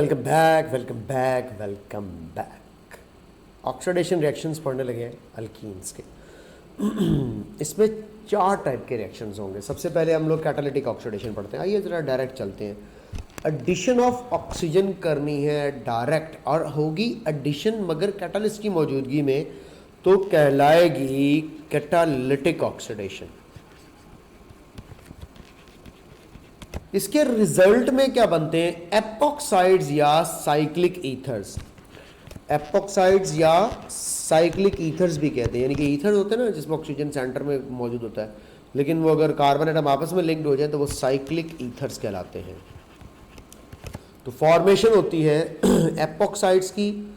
Welcome back welcome back welcome back. Oxidation reactions पढ़ने लगे हैं अल्कीन्स के। इसमें 4 टाइप के रिएक्शंस होंगे। सबसे पहले हम लोग कैटालिटिक ऑक्सीडेशन पढ़ते हैं। आइए ज़रा डायरेक्ट चलते हैं। एडिशन ऑफ ऑक्सीजन करनी है डायरेक्ट, और होगी एडिशन मगर कैटालिस्ट की मौजूदगी में, तो कहलाएगी कैटालिटिक ऑक्सीडेशन। इसके रिजल्ट में क्या बनते हैं? एपॉक्साइड्स या साइक्लिक ईथर्स। एपॉक्साइड्स या साइक्लिक ईथर्स भी कहते हैं, यानी कि ईथर होते हैं ना जिसमें ऑक्सीजन सेंटर में मौजूद होता है, लेकिन वो अगर कार्बन एटम आपस में लिंक्ड हो जाए तो वो साइक्लिक ईथर्स कहलाते हैं। तो फॉर्मेशन होती है एपॉक्साइड्स की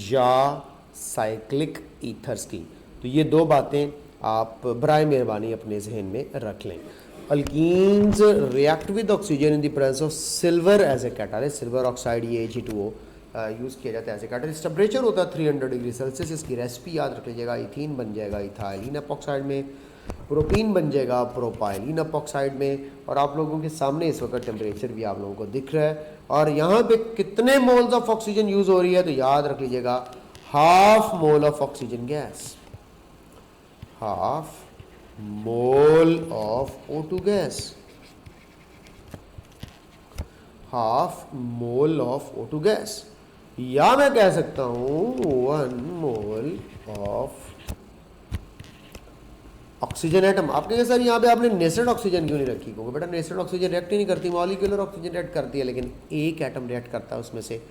या साइक्लिक ईथर्स की। तो ये 2 बातें आप बराए मेहरबानी अपने जहन में रख लें। Alkenes react with oxygen in the presence of silver as a catalyst. Silver oxide ये Ag2O यूज़ किया जाता है एज ए कैटालिस्ट। टेम्परेचर होता है 300 डिग्री सेल्सियस। इसकी रेसिपी याद रख लीजिएगा। इथीन बन जाएगा इथाइलिन एपॉक्साइड में, प्रोपीन बन जाएगा प्रोपाइलिन एपॉक्साइड में, और आप लोगों के सामने इस वक्त टेम्परेचर भी आप लोगों को दिख रहा है। और यहाँ पे कितने मोल्स ऑफ ऑक्सीजन यूज़ हो रही है, तो याद रख लीजिएगा half mole of oxygen gas, half mole of O2 gas, half mole of O2 gas, या मैं कह सकता हूं 1 मोल ऑफ ऑक्सीजन एटम। आप कहेंगे सर यहाँ पे आपने नेस्टेड ऑक्सीजन क्यों नहीं रखी? क्योंकि बेटा नेस्टेड ऑक्सीजन रिएक्ट ही नहीं करती, मॉलिक्यूलर ऑक्सीजन रिएक्ट करती है, लेकिन एक एटम रिएक्ट करता है, उसमें से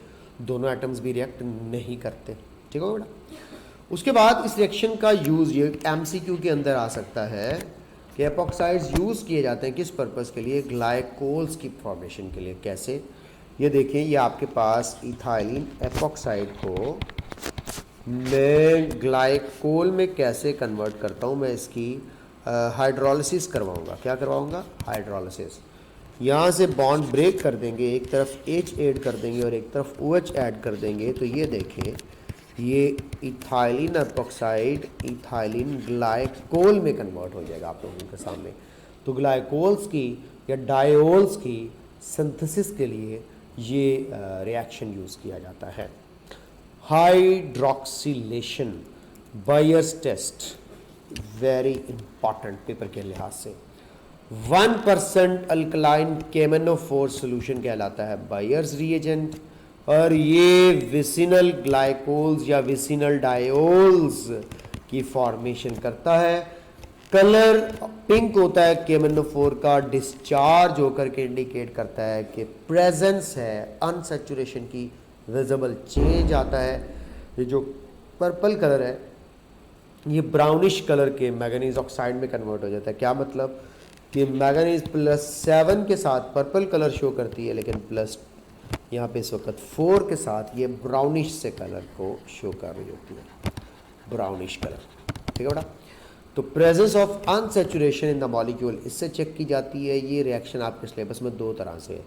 दोनों एटम्स भी रिएक्ट नहीं करते। ठीक है बेटा। उसके बाद इस रिएक्शन का यूज़ ये एमसीक्यू के अंदर आ सकता है कि एपॉक्साइड्स यूज़ किए जाते हैं किस पर्पज़ के लिए? ग्लाइकोल्स की फॉर्मेशन के लिए। कैसे? ये देखें, ये आपके पास इथाइलिन एपॉक्साइड को मैं ग्लाइकोल में कैसे कन्वर्ट करता हूँ? मैं इसकी हाइड्रोलिसिस करवाऊँगा। क्या करवाऊँगा? हाइड्रोलिसिस। यहाँ से बॉन्ड ब्रेक कर देंगे, एक तरफ H ऐड कर देंगे और एक तरफ OH ऐड कर देंगे। तो ये देखें, ये इथाइलिन एपॉक्साइड इथाइलिन ग्लाइकोल में कन्वर्ट हो जाएगा आप लोगों के सामने। तो ग्लाइकोल्स की या डायोल्स की सिंथेसिस के लिए ये रिएक्शन यूज़ किया जाता है। Hydroxylation, Baeyer's test, very important paper के लिहाज से। 1% अल्कलाइन केमेनोफोर सोल्यूशन कहलाता है बायर्स रिएजेंट, और ये विसिनल ग्लाइकोल्स या विसिनल डायोल्स की फॉर्मेशन करता है। कलर पिंक होता है केमेनोफोर का, डिस्चार्ज होकर के इंडिकेट करता है कि प्रेजेंस है अनसैचुरेशन की, विजिबल चेंज आता है। ये जो पर्पल कलर है ये ब्राउनिश कलर के मैंगनीज ऑक्साइड में कन्वर्ट हो जाता है। क्या मतलब कि मैंगनीज +7 के साथ पर्पल कलर शो करती है, लेकिन प्लस यहाँ पे इस वक्त 4 के साथ ये ब्राउनिश से कलर को शो कर रही होती है, ब्राउनिश कलर। ठीक है बेटा। तो presence of unsaturation in the molecule इससे चेक की जाती है। ये रिएक्शन आपके सिलेबस में 2 तरह से है।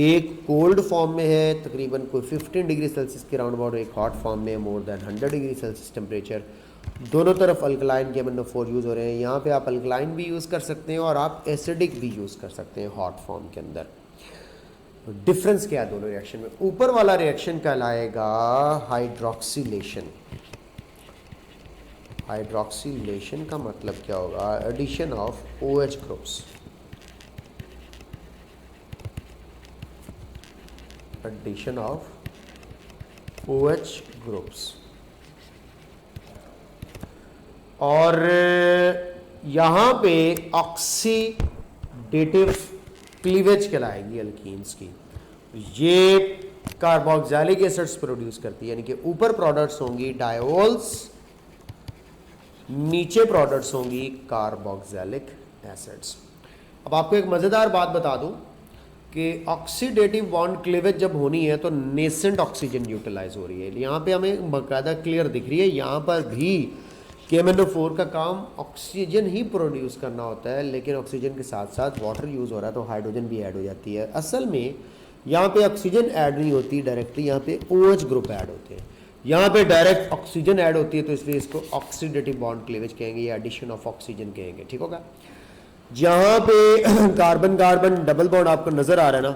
एक कोल्ड फॉर्म में है, तकरीबन कोई 15 डिग्री सेल्सियस के राउंड अबाउट, एक हॉट फॉर्म में more than 100 degree Celsius temperature. दोनों तरफ अल्कलाइन केमेनोफोर यूज़ हो रहे हैं। यहाँ पे आप अल्कलाइन भी यूज़ कर सकते हैं और आप एसिडिक भी यूज़ कर सकते हैं हॉट फॉर्म के अंदर। डिफरेंस क्या है दोनों रिएक्शन में? ऊपर वाला रिएक्शन कहलाएगा हाइड्रोक्सिलेशन। हाइड्रोक्सिलेशन का मतलब क्या होगा? Addition of OH groups, addition of OH groups. और यहां पे ऑक्सीडेटिव क्लीवेज कहलाएगी अल्कीन्स की। ये कार्बोक्सिलिक एसिड्स प्रोड्यूस करती है, यानी कि ऊपर प्रोडक्ट्स होंगी डायोल्स, नीचे प्रोडक्ट्स होंगी कार्बोक्सिलिक एसिड्स। अब आपको एक मज़ेदार बात बता दूं कि ऑक्सीडेटिव बॉन्ड क्लीवेज जब होनी है तो नेसेंट ऑक्सीजन यूटिलाइज हो रही है। यहाँ पे हमें बाकायदा क्लियर दिख रही है। यहाँ पर भी केमेनोफोर का काम ऑक्सीजन ही प्रोड्यूस करना होता है, लेकिन ऑक्सीजन के साथ साथ वाटर यूज़ हो रहा है तो हाइड्रोजन भी ऐड हो जाती है। असल में यहाँ पे ऑक्सीजन ऐड नहीं होती डायरेक्टली, यहाँ पे OH ग्रुप ऐड होते हैं। यहाँ पे डायरेक्ट ऑक्सीजन ऐड होती है, तो इसलिए इसको ऑक्सीडेटिव बॉन्ड क्लीवेज कहेंगे या एडिशन ऑफ ऑक्सीजन कहेंगे। ठीक होगा। जहाँ पे कार्बन कार्बन डबल बॉन्ड आपको नज़र आ रहा है ना,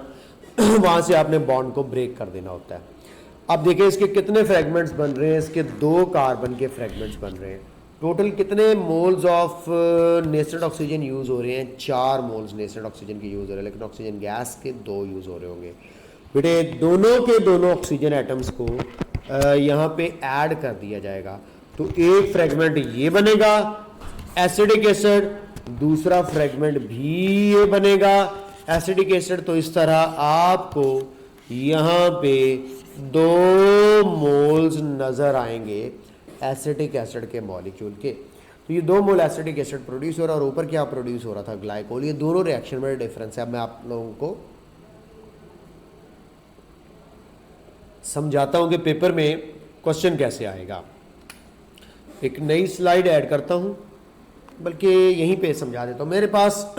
वहाँ से आपने बॉन्ड को ब्रेक कर देना होता है। अब देखिए इसके कितने फ्रेगमेंट्स बन रहे हैं, इसके 2 कार्बन के फ्रेगमेंट्स बन रहे हैं। टोटल कितने moles of nested oxygen use हो रहे हैं? 4 मोल्स नेस्टेड ऑक्सीजन के यूज़ हो रहे हैं, लेकिन ऑक्सीजन गैस के 2 यूज़ हो रहे होंगे। बेटे दोनों के दोनों ऑक्सीजन एटम्स को यहाँ पे ऐड कर दिया जाएगा, तो एक फ्रेगमेंट ये बनेगा एसिडिक एसिड, दूसरा फ्रेगमेंट भी ये बनेगा एसिडिक एसिड। तो इस तरह आपको यहाँ पे 2 मोल्स नज़र आएंगे एसिटिक एसिड के मॉलिक्यूल के। तो ये 2 मोल एसिटिक एसिड प्रोड्यूस हो रहा है और ऊपर क्या प्रोड्यूस हो रहा था? ग्लाइकोल। ये दोनों रिएक्शन में डिफरेंस है। अब मैं आप लोगों को समझाता हूं कि पेपर में क्वेश्चन कैसे आएगा। एक नई स्लाइड ऐड करता हूं, बल्कि यहीं पे समझा देता हूं। मेरे पास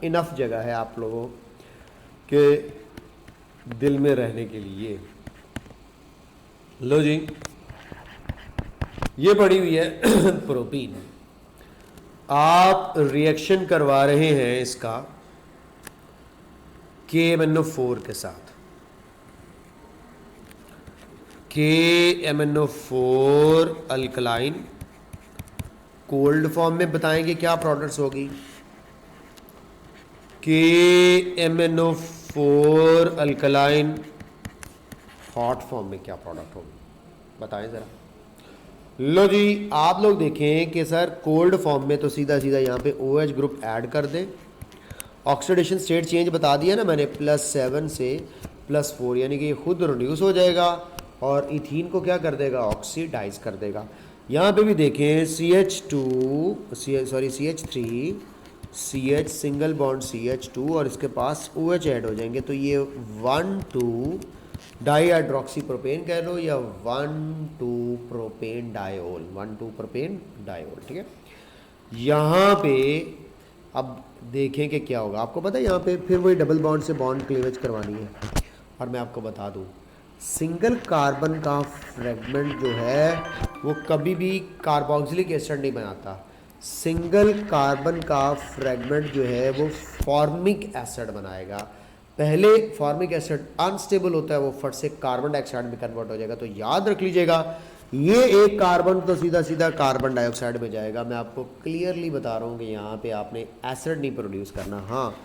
इनफ जगह है आप लोगों के दिल में रहने के लिए। लो जी, ये पड़ी हुई है प्रोटीन। आप रिएक्शन करवा रहे हैं इसका KMnO4 के साथ। KMnO4 अल्कलाइन कोल्ड फॉर्म में बताएंगे क्या प्रोडक्ट्स होगी। KMnO4 अल्कलाइन हॉट फॉर्म में क्या प्रोडक्ट होगी, बताएं जरा। लो जी, आप लोग देखें कि सर कोल्ड फॉर्म में तो सीधा सीधा यहाँ पे OH ग्रुप ऐड कर दें। ऑक्सीडेशन स्टेट चेंज बता दिया ना मैंने, +7 से +4, यानी कि ये खुद रिड्यूस हो जाएगा और इथीन को क्या कर देगा? ऑक्सीडाइज कर देगा। यहाँ पे भी देखें CH3 CH single bond CH2 और इसके पास OH ऐड हो जाएंगे, तो ये 1,2 डाईहाइड्रोक्सी प्रोपेन कह लो या 1,2 प्रोपेन डायोल, 1,2 प्रोपेन डायोल। ठीक है, यहाँ पे अब देखें कि क्या होगा। आपको पता है यहाँ पे फिर वही डबल बॉन्ड से बॉन्ड क्लीवेज करवानी है। और मैं आपको बता दूँ, सिंगल कार्बन का फ्रेगमेंट जो है वो कभी भी कार्बोक्सिलिक एसिड नहीं बनाता। सिंगल कार्बन का फ्रेगमेंट जो है वो फॉर्मिक एसिड बनाएगा। पहले फॉर्मिक एसिड अनस्टेबल होता है, वो फट से कार्बन डाइऑक्साइड में कन्वर्ट हो जाएगा। तो याद रख लीजिएगा, ये एक कार्बन तो सीधा सीधा कार्बन डाइऑक्साइड में जाएगा। मैं आपको क्लियरली बता रहा हूँ कि यहाँ पे आपने एसिड नहीं प्रोड्यूस करना। हाँ,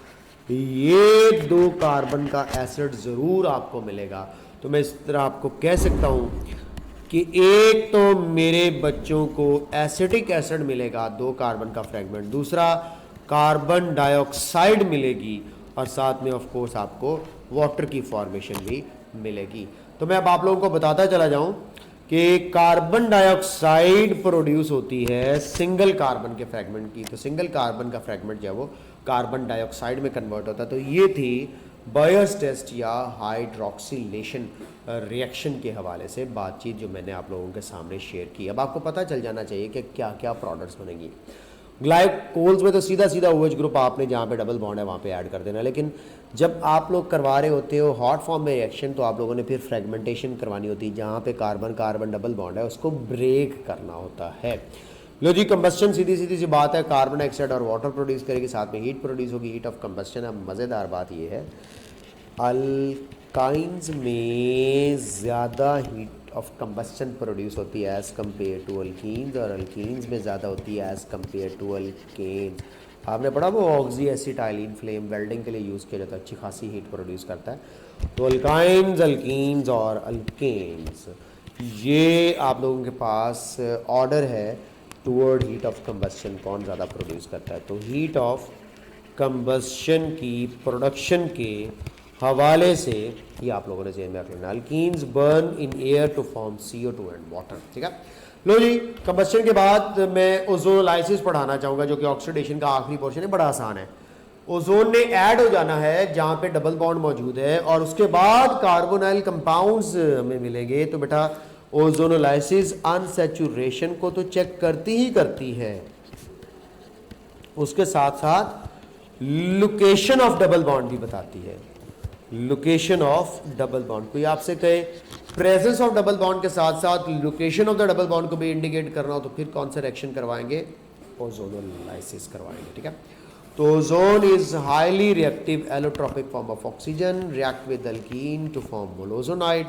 ये 2 कार्बन का एसिड ज़रूर आपको मिलेगा। तो मैं इस तरह आपको कह सकता हूँ कि एक तो मेरे बच्चों को एसिटिक एसिड मिलेगा 2 कार्बन का फ्रेगमेंट, दूसरा कार्बन डाइऑक्साइड मिलेगी और साथ में ऑफ कोर्स आपको वाटर की फॉर्मेशन भी मिलेगी। तो मैं अब आप लोगों को बताता चला जाऊं कि कार्बन डाइऑक्साइड प्रोड्यूस होती है सिंगल कार्बन के फ्रेगमेंट की। तो सिंगल कार्बन का फ्रेगमेंट जो है वो कार्बन डाइऑक्साइड में कन्वर्ट होता है। तो ये थी बायर्स टेस्ट या हाइड्रोक्सिलेशन रिएक्शन के हवाले से बातचीत जो मैंने आप लोगों के सामने शेयर की। अब आपको पता चल जाना चाहिए कि क्या क्या प्रोडक्ट्स बनेंगी। ग्लाइकोल्स में तो सीधा सीधा OH ग्रुप आपने जहाँ पे डबल बॉन्ड है वहाँ पे ऐड कर देना, लेकिन जब आप लोग करवा रहे होते हो हॉट फॉर्म में रिएक्शन तो आप लोगों ने फिर फ्रेगमेंटेशन करवानी होती है। जहाँ पे कार्बन कार्बन डबल बॉन्ड है उसको ब्रेक करना होता है। लो जी, कंबस्शन सीधी सीधी सी बात है, कार्बन डाइऑक्साइड और वाटर प्रोड्यूस करेगी, साथ में हीट प्रोड्यूस होगी, हीट ऑफ कंबस्शन। अब मज़ेदार बात ये है, अल्काइंस में ज़्यादा हीट ऑफ कंबस्शन प्रोड्यूस होती है एज़ कम्पेयर टू अल्कीन्स, और अल्कीन्स में ज़्यादा होती है एज़ कम्पेयर टू अल्केन्स। आपने पढ़ा वो ऑक्सी एसिटाइलिन फ्लेम वेल्डिंग के लिए यूज़ किया जाता है, अच्छी खासी हीट प्रोड्यूस करता है। तो अल्काइंस, अल्कीन्स और अल्केन्स, ये आप लोगों के पास ऑर्डर है टूवर्ड हीट ऑफ कंबस्शन, कौन ज़्यादा प्रोड्यूस करता है। तो हीट ऑफ कंबस्शन की प्रोडक्शन के हवाले से ये आप लोगों ने जेन में रख लेना। Alkenes burn in air to form CO2 and water. ठीक है, लो जी, कंबस्शन के बाद मैं ओजोनलाइसिस पढ़ाना चाहूँगा, जो कि ऑक्सीडेशन का आखिरी पोर्शन है, बड़ा आसान है। ओजोन ने ऐड हो जाना है जहाँ पे डबल बॉन्ड मौजूद है और उसके बाद कार्बोनाइल कंपाउंड्स हमें मिलेंगे। तो बेटा ओजोनलाइसिस अनसैचुरेशन को तो चेक करती ही करती है, उसके साथ साथ लोकेशन ऑफ डबल बॉन्ड भी बताती है। लोकेशन ऑफ डबल बॉन्ड, कोई आपसे कहे प्रेजेंस ऑफ डबल बॉन्ड के साथ साथ location of the double bond को भी इंडिकेट करना हो तो फिर कौन सा रिएक्शन करवाएंगे? ओजोनोलाइसिस करवाएंगे। ठीक है, तो ozone is highly reactive allotropic form of oxygen, react with alkene to form molozonide.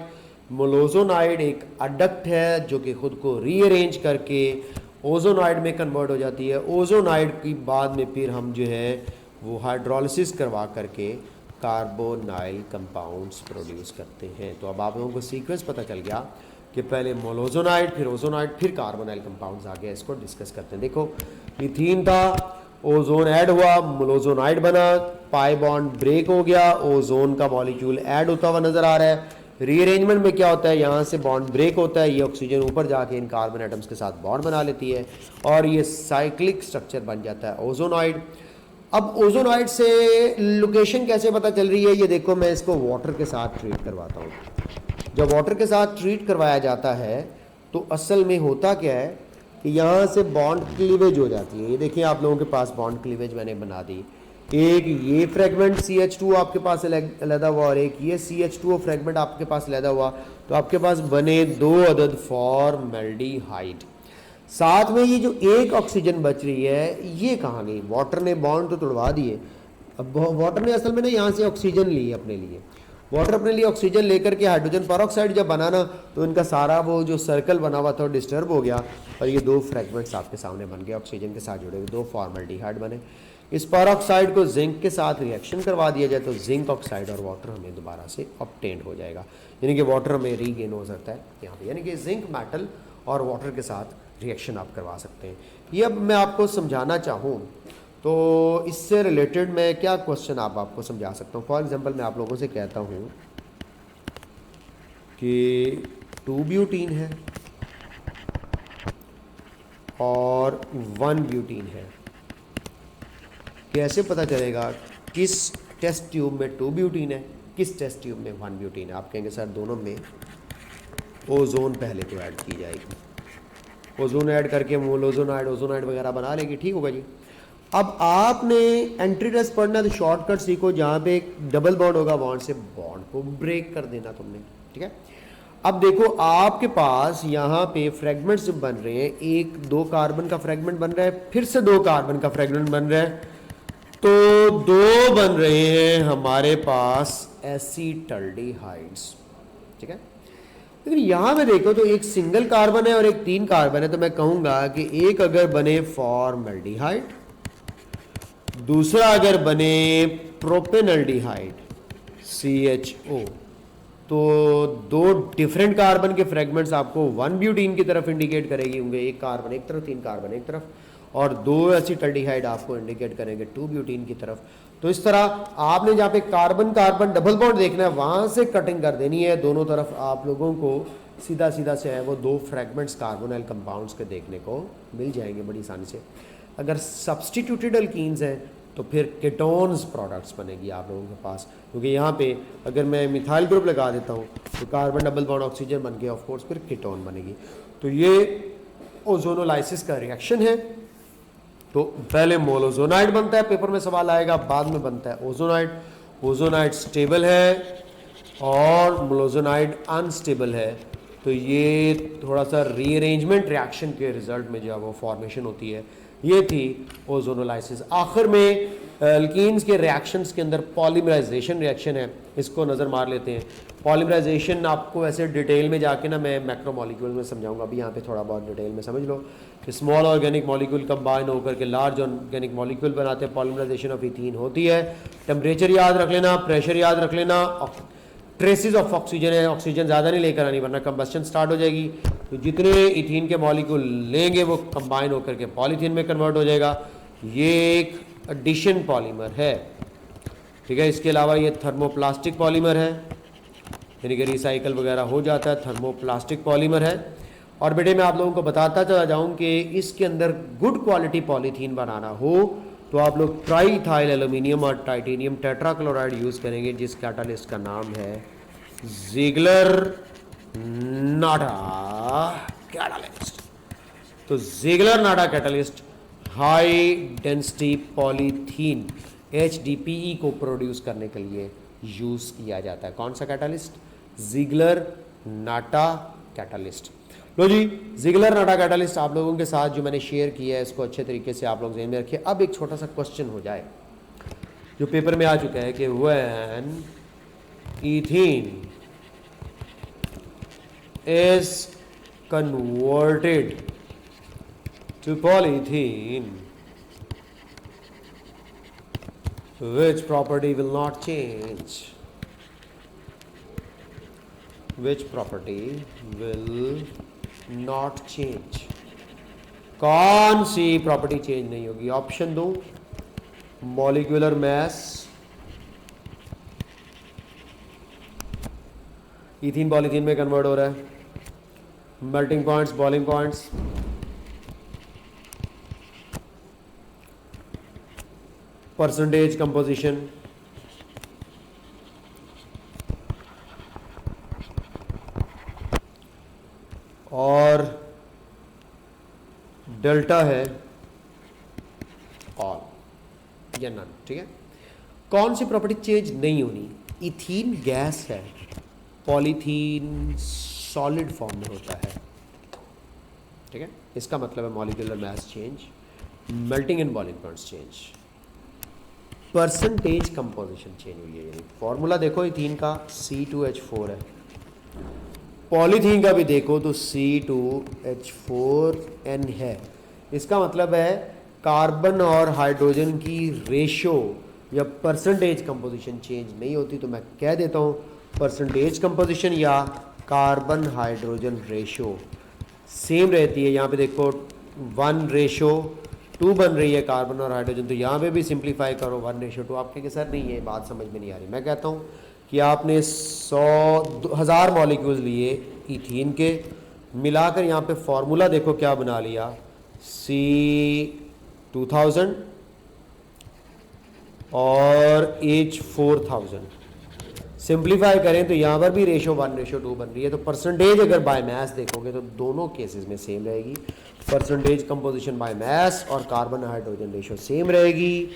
Molozonide एक अडक्ट है जो कि खुद को रीअरेंज करके ओजोनाइड में कन्वर्ट हो जाती है। ओजोनाइड की बाद में फिर हम जो है वो हाइड्रोलिसिस करवा करके कार्बोनाइल कंपाउंड्स प्रोड्यूस करते हैं। तो अब आप लोगों को सीक्वेंस पता चल गया कि पहले मोलोजोनाइड, फिर ओजोनाइड, फिर कार्बोनाइल कंपाउंड्स आ गया। इसको डिस्कस करते हैं। देखो मीथेन था, ओजोन ऐड हुआ, मोलोजोनाइड बना, पाई बॉन्ड ब्रेक हो गया, ओजोन का मॉलिक्यूल ऐड होता हुआ नजर आ रहा है। रीअरेंजमेंट में क्या होता है, यहाँ से बॉन्ड ब्रेक होता है, ये ऑक्सीजन ऊपर जाके इन कार्बन एटम्स के साथ बॉन्ड बना लेती है और ये साइक्लिक स्ट्रक्चर बन जाता है ओजोनाइड। अब ओजोनाइड से लोकेशन कैसे पता चल रही है, ये देखो मैं इसको वाटर के साथ ट्रीट करवाता हूँ। जब वाटर के साथ ट्रीट करवाया जाता है तो असल में होता क्या है कि यहाँ से बॉन्ड क्लीवेज हो जाती है। ये देखिए आप लोगों के पास बॉन्ड क्लीवेज मैंने बना दी। एक ये फ्रेगमेंट CH2 आपके पास अलहदा हुआ और एक ये CH2 फ्रेगमेंट आपके पास अलहदा हुआ, तो आपके पास बने 2 अदद फॉर्मल्डिहाइड। साथ में ये जो एक ऑक्सीजन बच रही है ये कहाँ गई, वाटर ने बॉन्ड तो तोड़वा दिए। अब वाटर ने असल में ना यहाँ से ऑक्सीजन ली अपने लिए, वाटर अपने लिए ऑक्सीजन लेकर के हाइड्रोजन परऑक्साइड जब बनाना तो इनका सारा वो जो सर्कल बना हुआ था डिस्टर्ब हो गया और ये 2 फ्रेगमेंट्स आपके सामने बन गए, ऑक्सीजन के साथ जुड़े हुए 2 फॉर्मल्डिहाइड बने। इस परऑक्साइड को जिंक के साथ रिएक्शन करवा दिया जाए तो जिंक ऑक्साइड और वाटर हमें दोबारा से ऑब्टेन हो जाएगा, यानी कि वाटर हमें रीगेन हो सकता है यहाँ पे, यानी कि जिंक मेटल और वाटर के साथ रिएक्शन आप करवा सकते हैं। ये अब मैं आपको समझाना चाहूँ तो इससे रिलेटेड मैं क्या क्वेश्चन आपको समझा सकता हूँ। फॉर एग्जांपल मैं आप लोगों से कहता हूँ कि 2 ब्यूटीन है और 1 ब्यूटीन है, कैसे पता चलेगा किस टेस्ट ट्यूब में 2 ब्यूटीन है, किस टेस्ट ट्यूब में 1 ब्यूटीन है। आप कहेंगे सर दोनों में ओजोन पहले तो ऐड की जाएगी, ओजोन ऐड करके मोलोजोनाइड ओजोनाइड वगैरह बना लेंगे, ठीक होगा जी। अब आपने एंट्री टेस्ट पढ़ना तो शॉर्टकट सीखो, जहाँ पे एक डबल बॉन्ड होगा बॉन्ड से बॉन्ड को ब्रेक कर देना तुमने, ठीक है। अब देखो आपके पास यहाँ पे फ्रेगमेंट्स बन रहे हैं, 1-2 कार्बन का फ्रेगमेंट बन रहा है, फिर से 2 कार्बन का फ्रेगमेंट बन रहा है, तो 2 बन रहे हैं हमारे पास एसीटल्डिहाइड्स, ठीक है। लेकिन यहाँ पे देखो तो एक सिंगल कार्बन है और एक 3 कार्बन है, तो मैं कहूँगा कि एक अगर बने फॉर्मल्डिहाइड, दूसरा अगर बने प्रोपेनल्डिहाइड CHO, तो 2 डिफरेंट कार्बन के फ्रेगमेंट्स आपको 1 ब्यूटीन की तरफ इंडिकेट करेगी होंगे, एक कार्बन एक तरफ 3 कार्बन एक तरफ, और 2 एसीटल्डिहाइड आपको इंडिकेट करेंगे 2 ब्यूटीन की तरफ। तो इस तरह आपने जहाँ पे कार्बन कार्बन डबल बॉन्ड देखना है वहाँ से कटिंग कर देनी है, दोनों तरफ आप लोगों को सीधा सीधा से है वो 2 फ्रेगमेंट्स कार्बोनाइल कंपाउंड्स के देखने को मिल जाएंगे बड़ी आसानी से। अगर सब्सटीट्यूटेड अल्कीन्स हैं तो फिर कीटोन्स प्रोडक्ट्स बनेगी आप लोगों के पास, क्योंकि यहाँ पे अगर मैं मिथाइल ग्रुप लगा देता हूँ तो कार्बन डबल बॉन्ड ऑक्सीजन बन गया, ऑफ कोर्स फिर कीटोन बनेगी। तो ये ओजोनोलाइसिस का रिएक्शन है। तो पहले मोलोजोनाइड बनता है, पेपर में सवाल आएगा, बाद में बनता है ओजोनाइड। ओजोनाइड स्टेबल है और मोलोजोनाइड अनस्टेबल है, तो ये थोड़ा सा रीअरेंजमेंट रिएक्शन के रिजल्ट में जो है वो फॉर्मेशन होती है। ये थी ओजोनोलाइसिस। आखिर में अल्कीन्स के रिएक्शंस के अंदर पॉलीमराइजेशन रिएक्शन है, इसको नज़र मार लेते हैं। पॉलीमराइजेशन आपको ऐसे डिटेल में जाके ना मैं मैक्रोमॉलिक्यूल में समझाऊंगा, अभी यहाँ पे थोड़ा बहुत डिटेल में समझ लो कि स्मॉल ऑर्गेनिक मॉलिक्यूल कंबाइन होकर के लार्ज ऑर्गेनिक मॉलिक्यूल बनाते हैं, पॉलीमराइजेशन ऑफ इथीन होती है। टेम्परेचर याद रख लेना, प्रेशर याद रख लेना, ट्रेसेस ऑफ ऑक्सीजन है, ऑक्सीजन ज़्यादा नहीं लेकर आनी वरना कंबस्शन स्टार्ट हो जाएगी। तो जितने इथीन के मॉलिक्यूल लेंगे वो कंबाइन होकर के पॉलीथीन में कन्वर्ट हो जाएगा। ये एक एडिशन पॉलीमर है, ठीक है। इसके अलावा ये थर्मोप्लास्टिक पॉलीमर है, यानी कि रिसाइकल वगैरह हो जाता है, थर्मोप्लास्टिक पॉलीमर है। और बेटे मैं आप लोगों को बताता चला जाऊँ कि इसके अंदर गुड क्वालिटी पॉलीथीन बनाना हो तो आप लोग ट्राईइथाइल एल्यूमिनियम और टाइटेनियम टेट्राक्लोराइड यूज़ करेंगे, जिस कैटालिस्ट का नाम है ज़िगलर नाडा कैटालिस्ट। तो Ziegler Natta catalyst high density polythene HDPE को प्रोड्यूस करने के लिए यूज़ किया जाता है। कौन सा कैटालिस्ट? Ziegler Natta catalyst. लो जी, ज़िगलर नाडा कैटालिस्ट आप लोगों के साथ जो मैंने शेयर किया है इसको अच्छे तरीके से आप लोग ध्यान में रखिए। अब एक छोटा सा क्वेश्चन हो जाए जो पेपर में आ चुका है कि when ethene is converted to polythene, which property will not change? Which property will not change? कौन सी प्रॉपर्टी चेंज नहीं होगी? ऑप्शन दो, मॉलिक्यूलर मास, इथीन पॉलीथीन में कन्वर्ट हो रहा है, melting points, boiling points, percentage composition, और डेल्टा है ऑल या नन। ठीक है, कौन सी प्रॉपर्टी चेंज नहीं होनी? इथीन गैस है, पॉलीथीन सॉलिड फॉर्म में होता है। ठीक है, इसका मतलब है molecular mass change, melting and boiling points change, percentage composition change हुई है। यानी फॉर्मूला देखो इथीन का C2H4 है, पॉलीथीन का भी देखो तो C2H4n है। इसका मतलब है कार्बन और हाइड्रोजन की रेशो या परसेंटेज कंपोजिशन चेंज नहीं होती। तो मैं कह देता हूँ परसेंटेज कंपोजिशन या कार्बन हाइड्रोजन रेशो सेम रहती है। यहाँ पे देखो 1:2 बन रही है कार्बन और हाइड्रोजन, तो यहाँ पे भी सिंप्लीफाई करो 1:2। आप कहेंगे सर नहीं है, बात समझ में नहीं आ रही। मैं कहता हूँ कि आपने 1000 मॉलिक्यूल्स लिए इथीन के, मिलाकर यहाँ पे फॉर्मूला देखो क्या बना लिया, C2000 और H4000। सिंप्लीफाई करें तो यहाँ पर भी रेशो 1:2 बन रही है। तो परसेंटेज अगर बाय मास देखोगे तो दोनों केसेस में सेम रहेगी, परसेंटेज कंपोजिशन बाय मास और कार्बन हाइड्रोजन रेशो सेम रहेगी।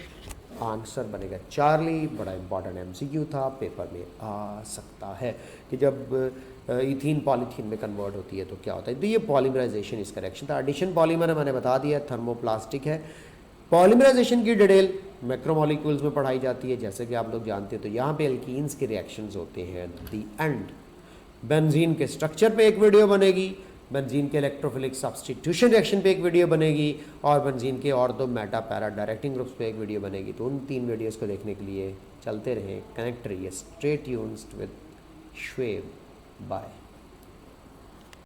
आंसर बनेगा चार्ली। बड़ा इंपॉर्टेंट MCQ था, पेपर में आ सकता है कि जब इथीन पॉलीथीन में कन्वर्ट होती है तो क्या होता है। तो ये पॉलीमराइजेशन इस करेक्शन था। एडिशन पॉलीमर मैंने बता दिया, थर्मोप्लास्टिक है। पॉलीमराइजेशन की डिटेल मैक्रोमोलिक्यूल्स में पढ़ाई जाती है, जैसे कि आप लोग जानते हैं। तो यहाँ पे एल्कीन्स के रिएक्शंस होते हैं दी एंड। बेंजीन के स्ट्रक्चर पे एक वीडियो बनेगी, बेंजीन के इलेक्ट्रोफिलिक सब्स्टिट्यूशन रिएक्शन पे एक वीडियो बनेगी, और बेंजीन के और 2 मेटा पैरा डायरेक्टिंग ग्रुप्स पे एक वीडियो बनेगी। तो उन 3 वीडियोस को देखने के लिए चलते रहें, कनेक्ट रहिए, स्टे ट्यून्ड विद श्वेब। बाय।